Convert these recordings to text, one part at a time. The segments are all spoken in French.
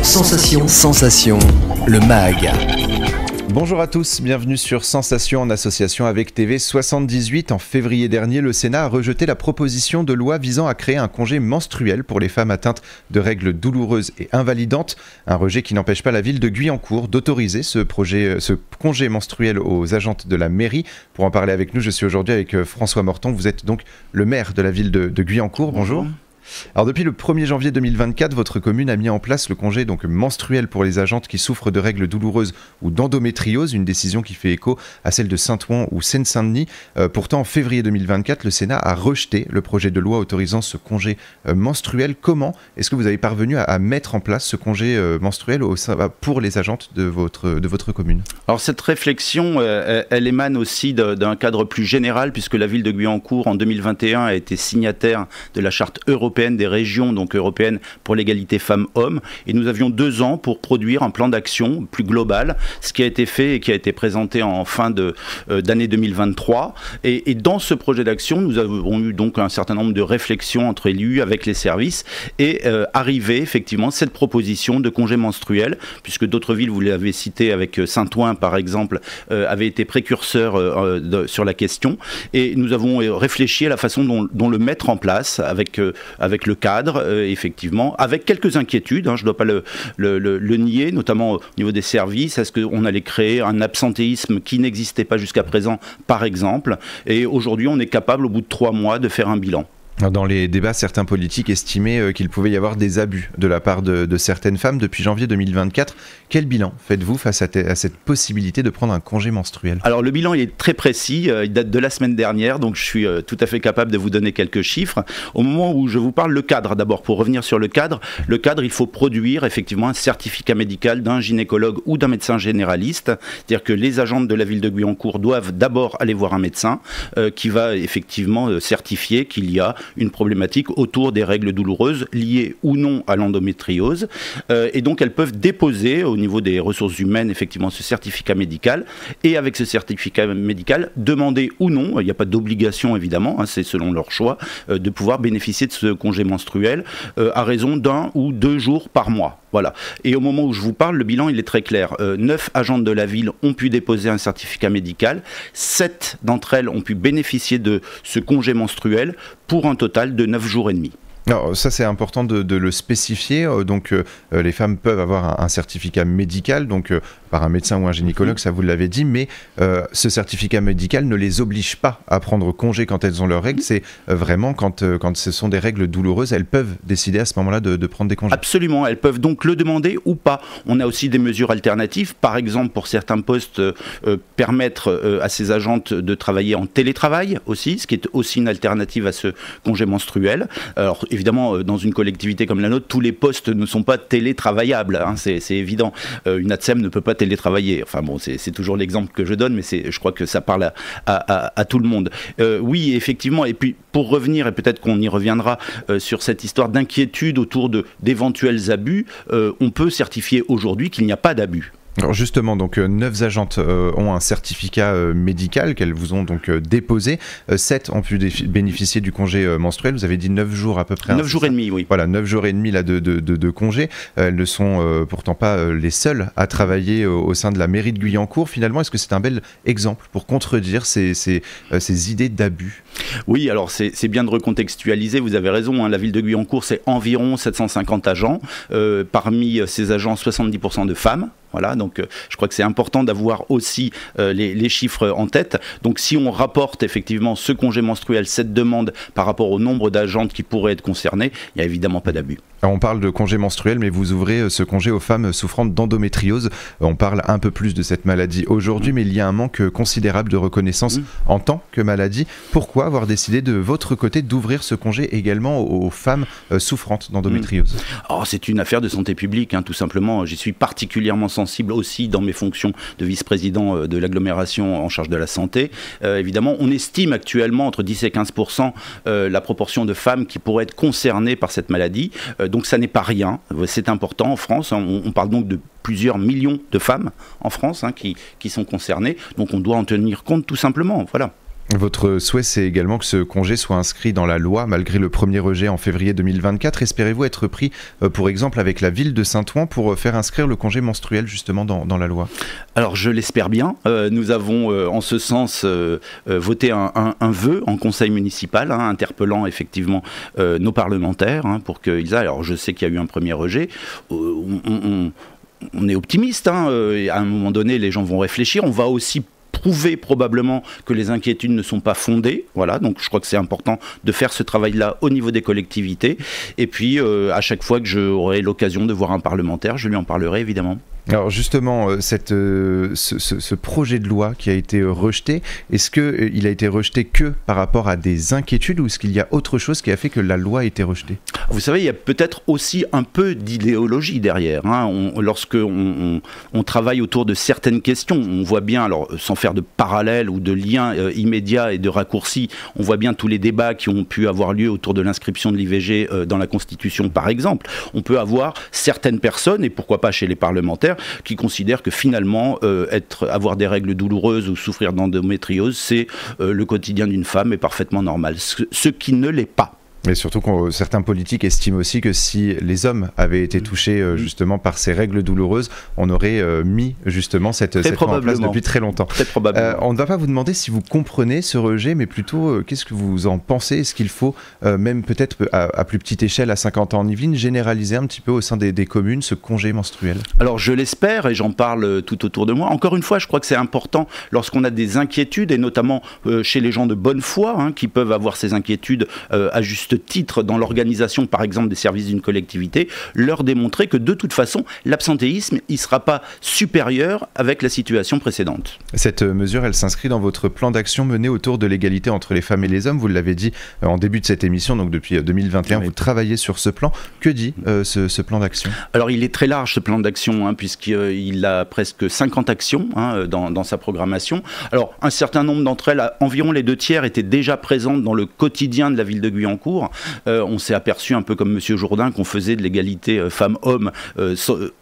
Sensation, le MAG. Bonjour à tous, bienvenue sur Sensation en association avec TV78. En février dernier, le Sénat a rejeté la proposition de loi visant à créer un congé menstruel pour les femmes atteintes de règles douloureuses et invalidantes. Un rejet qui n'empêche pas la ville de Guyancourt d'autoriser ce congé menstruel aux agentes de la mairie. Pour en parler avec nous, je suis aujourd'hui avec François Morton. Vous êtes donc le maire de la ville de Guyancourt. Bonjour. Alors depuis le 1er janvier 2024, votre commune a mis en place le congé menstruel pour les agentes qui souffrent de règles douloureuses ou d'endométriose, une décision qui fait écho à celle de Saint-Ouen ou Seine-Saint-Denis. Pourtant, en février 2024, le Sénat a rejeté le projet de loi autorisant ce congé menstruel. Comment est-ce que vous avez parvenu à mettre en place ce congé menstruel pour les agentes de votre commune? Alors cette réflexion, elle émane aussi d'un cadre plus général, puisque la ville de Guyancourt, en 2021, a été signataire de la charte européenne des régions, donc européennes, pour l'égalité femmes-hommes, et nous avions 2 ans pour produire un plan d'action plus global, ce qui a été fait et qui a été présenté en fin d'année 2023, et dans ce projet d'action, nous avons eu donc un certain nombre de réflexions entre élus, avec les services, et arrivé effectivement cette proposition de congé menstruel, puisque d'autres villes, vous l'avez cité avec Saint-Ouen par exemple, avaient été précurseurs sur la question, et nous avons réfléchi à la façon dont le mettre en place avec le cadre, effectivement, avec quelques inquiétudes, je ne dois pas le nier, notamment au niveau des services. Est-ce qu'on allait créer un absentéisme qui n'existait pas jusqu'à présent, par exemple? Et aujourd'hui, on est capable, au bout de 3 mois, de faire un bilan. Dans les débats, certains politiques estimaient qu'il pouvait y avoir des abus de la part de certaines femmes depuis janvier 2024. Quel bilan faites-vous face à cette possibilité de prendre un congé menstruel? Alors le bilan il est très précis, il date de la semaine dernière, donc je suis tout à fait capable de vous donner quelques chiffres. Au moment où je vous parle, le cadre, d'abord pour revenir sur le cadre, il faut produire effectivement un certificat médical d'un gynécologue ou d'un médecin généraliste, c'est-à-dire que les agentes de la ville de Guyancourt doivent d'abord aller voir un médecin qui va effectivement certifier qu'il y a une problématique autour des règles douloureuses liées ou non à l'endométriose, et donc elles peuvent déposer au niveau des ressources humaines effectivement ce certificat médical, et avec ce certificat médical demander ou non, il n'y a pas d'obligation évidemment, c'est selon leur choix, de pouvoir bénéficier de ce congé menstruel à raison d'1 ou 2 jours par mois. Voilà. Et au moment où je vous parle, le bilan il est très clair. 9 agentes de la ville ont pu déposer un certificat médical, 7 d'entre elles ont pu bénéficier de ce congé menstruel pour un total de 9 jours et demi. Alors ça c'est important de le spécifier, les femmes peuvent avoir un certificat médical, par un médecin ou un gynécologue, ça vous l'avez dit, mais ce certificat médical ne les oblige pas à prendre congé quand elles ont leurs règles, c'est vraiment quand ce sont des règles douloureuses, elles peuvent décider à ce moment-là de prendre des congés. Absolument, elles peuvent donc le demander ou pas. On a aussi des mesures alternatives, par exemple pour certains postes, permettre à ces agentes de travailler en télétravail aussi, ce qui est aussi une alternative à ce congé menstruel. Alors évidemment, dans une collectivité comme la nôtre, tous les postes ne sont pas télétravaillables, c'est évident. Une ATSEM ne peut pas télétravailler. Enfin bon, c'est toujours l'exemple que je donne, mais je crois que ça parle à tout le monde. Oui, effectivement, et puis pour revenir, et peut-être qu'on y reviendra sur cette histoire d'inquiétude autour d'éventuels abus, on peut certifier aujourd'hui qu'il n'y a pas d'abus. Alors justement, 9 agentes ont un certificat médical qu'elles vous ont déposé. 7 ont pu bénéficier du congé menstruel. Vous avez dit 9 jours à peu près. 9 jours et demi, oui. Voilà, 9 jours et demi là, de congé. Elles ne sont pourtant pas les seules à travailler au sein de la mairie de Guyancourt. Finalement, est-ce que c'est un bel exemple pour contredire ces idées d'abus? Oui, alors c'est bien de recontextualiser, vous avez raison, la ville de Guyancourt, c'est environ 750 agents. Parmi ces agents, 70% de femmes. Voilà, donc je crois que c'est important d'avoir aussi les chiffres en tête. Donc si on rapporte effectivement ce congé menstruel, cette demande par rapport au nombre d'agentes qui pourraient être concernées, il n'y a évidemment pas d'abus. Alors on parle de congé menstruel, mais vous ouvrez ce congé aux femmes souffrant d'endométriose. On parle un peu plus de cette maladie aujourd'hui, mais il y a un manque considérable de reconnaissance en tant que maladie. Pourquoi avoir décidé de votre côté d'ouvrir ce congé également aux femmes souffrantes d'endométriose? C'est une affaire de santé publique, tout simplement. J'y suis particulièrement sensible aussi dans mes fonctions de vice-président de l'agglomération en charge de la santé. Évidemment, on estime actuellement entre 10 et 15% la proportion de femmes qui pourraient être concernées par cette maladie. Donc ça n'est pas rien, c'est important en France. On parle donc de plusieurs millions de femmes en France qui sont concernées. Donc on doit en tenir compte tout simplement, voilà. Votre souhait, c'est également que ce congé soit inscrit dans la loi, malgré le premier rejet en février 2024. Espérez-vous être pris, pour exemple, avec la ville de Saint-Ouen pour faire inscrire le congé menstruel justement dans la loi? Alors je l'espère bien. Nous avons en ce sens voté un vœu en conseil municipal, interpellant effectivement nos parlementaires pour qu'ils aillent. Alors je sais qu'il y a eu un premier rejet. On est optimiste. À un moment donné, les gens vont réfléchir. On va aussi prouver probablement que les inquiétudes ne sont pas fondées. Voilà, donc je crois que c'est important de faire ce travail-là au niveau des collectivités. Et puis, à chaque fois que j'aurai l'occasion de voir un parlementaire, je lui en parlerai évidemment. Alors justement, ce projet de loi qui a été rejeté, est-ce qu'il a été rejeté que par rapport à des inquiétudes ou est-ce qu'il y a autre chose qui a fait que la loi a été rejetée? Vous savez, il y a peut-être aussi un peu d'idéologie derrière. Lorsque on travaille autour de certaines questions, on voit bien, alors sans faire de parallèle ou de lien immédiat et de raccourci, on voit bien tous les débats qui ont pu avoir lieu autour de l'inscription de l'IVG dans la Constitution par exemple. On peut avoir certaines personnes, et pourquoi pas chez les parlementaires, qui considèrent que finalement avoir des règles douloureuses ou souffrir d'endométriose, c'est le quotidien d'une femme est parfaitement normal, ce qui ne l'est pas. Mais surtout que certains politiques estiment aussi que si les hommes avaient été touchés justement par ces règles douloureuses, on aurait mis justement cette loi en place depuis très longtemps. Très probablement. On ne va pas vous demander si vous comprenez ce rejet, mais plutôt qu'est-ce que vous en pensez? Est-ce qu'il faut, même peut-être à plus petite échelle, à 50 ans en Yvelines, généraliser un petit peu au sein des communes ce congé menstruel? Alors je l'espère et j'en parle tout autour de moi. Encore une fois, je crois que c'est important lorsqu'on a des inquiétudes, et notamment chez les gens de bonne foi, qui peuvent avoir ces inquiétudes à juste titre dans l'organisation par exemple des services d'une collectivité, leur démontrer que de toute façon l'absentéisme il ne sera pas supérieur avec la situation précédente. Cette mesure elle s'inscrit dans votre plan d'action mené autour de l'égalité entre les femmes et les hommes, vous l'avez dit en début de cette émission, donc depuis 2021 oui. Vous travaillez sur ce plan. Que dit ce plan d'action? Alors il est très large ce plan d'action puisqu'il a presque 50 actions dans sa programmation. Alors un certain nombre d'entre elles, environ les 2/3 étaient déjà présentes dans le quotidien de la ville de Guyancourt. On s'est aperçu un peu comme Monsieur Jourdain qu'on faisait de l'égalité femmes-hommes.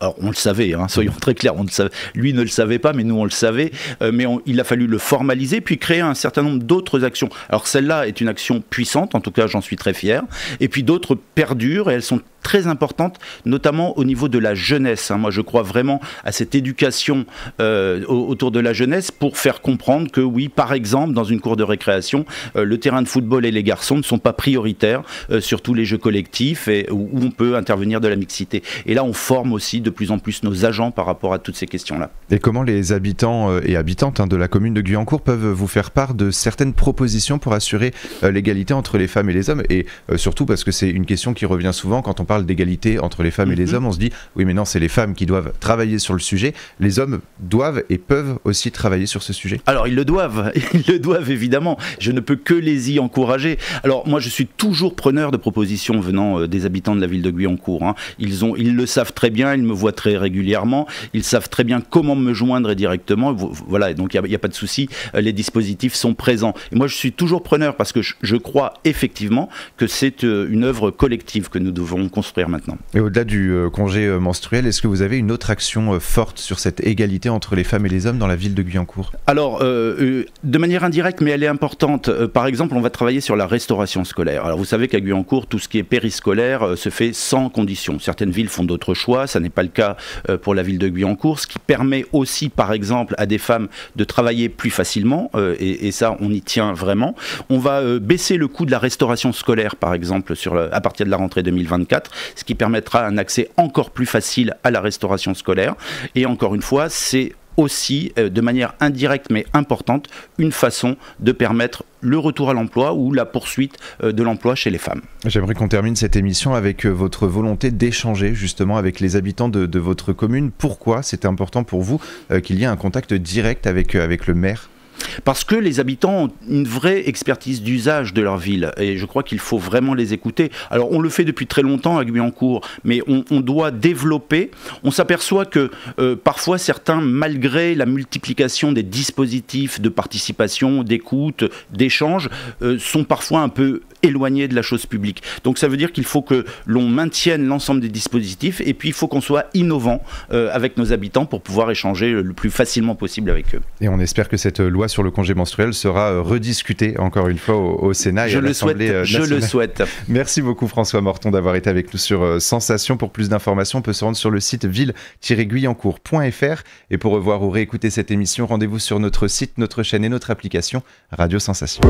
Alors on le savait, soyons très clairs, on le savait. Lui ne le savait pas, mais nous on le savait. Mais il a fallu le formaliser, puis créer un certain nombre d'autres actions. Alors celle-là est une action puissante, en tout cas j'en suis très fier. Et puis d'autres perdurent et elles sont très importante, notamment au niveau de la jeunesse. Moi, je crois vraiment à cette éducation autour de la jeunesse pour faire comprendre que oui, par exemple, dans une cour de récréation, le terrain de football et les garçons ne sont pas prioritaires sur tous les jeux collectifs et où on peut intervenir de la mixité. Et là, on forme aussi de plus en plus nos agents par rapport à toutes ces questions-là. Et comment les habitants et habitantes de la commune de Guyancourt peuvent vous faire part de certaines propositions pour assurer l'égalité entre les femmes et les hommes? Et surtout parce que c'est une question qui revient souvent quand on parle d'égalité entre les femmes et les hommes, on se dit oui mais non, c'est les femmes qui doivent travailler sur le sujet, les hommes doivent et peuvent aussi travailler sur ce sujet. Alors ils le doivent évidemment, je ne peux que les y encourager. Alors moi je suis toujours preneur de propositions venant des habitants de la ville de Guyancourt. Ils le savent très bien, ils me voient très régulièrement, ils savent très bien comment me joindre directement, voilà, donc il n'y a pas de souci, les dispositifs sont présents. Et moi je suis toujours preneur parce que je crois effectivement que c'est une œuvre collective que nous devons construire maintenant. Et au-delà du congé menstruel, est-ce que vous avez une autre action forte sur cette égalité entre les femmes et les hommes dans la ville de Guyancourt? Alors, de manière indirecte, mais elle est importante. Par exemple, on va travailler sur la restauration scolaire. Alors, vous savez qu'à Guyancourt, tout ce qui est périscolaire se fait sans condition. Certaines villes font d'autres choix, ça n'est pas le cas pour la ville de Guyancourt, ce qui permet aussi, par exemple, à des femmes de travailler plus facilement, et ça, on y tient vraiment. On va baisser le coût de la restauration scolaire, par exemple, à partir de la rentrée 2024, ce qui permettra un accès encore plus facile à la restauration scolaire. Et encore une fois, c'est aussi, de manière indirecte mais importante, une façon de permettre le retour à l'emploi ou la poursuite de l'emploi chez les femmes. J'aimerais qu'on termine cette émission avec votre volonté d'échanger justement avec les habitants de votre commune. Pourquoi c'est important pour vous qu'il y ait un contact direct avec le maire ? Parce que les habitants ont une vraie expertise d'usage de leur ville et je crois qu'il faut vraiment les écouter. Alors on le fait depuis très longtemps à Guyancourt, mais on doit développer. On s'aperçoit que parfois certains, malgré la multiplication des dispositifs de participation, d'écoute, d'échange, sont parfois un peu éloigné de la chose publique. Donc ça veut dire qu'il faut que l'on maintienne l'ensemble des dispositifs et puis il faut qu'on soit innovant avec nos habitants pour pouvoir échanger le plus facilement possible avec eux. Et on espère que cette loi sur le congé menstruel sera rediscutée encore une fois au Sénat et à l'Assemblée nationale. Je le souhaite. Merci beaucoup François Morton d'avoir été avec nous sur Sensation. Pour plus d'informations, on peut se rendre sur le site ville-guyancourt.fr et pour revoir ou réécouter cette émission, rendez-vous sur notre site, notre chaîne et notre application Radio Sensation.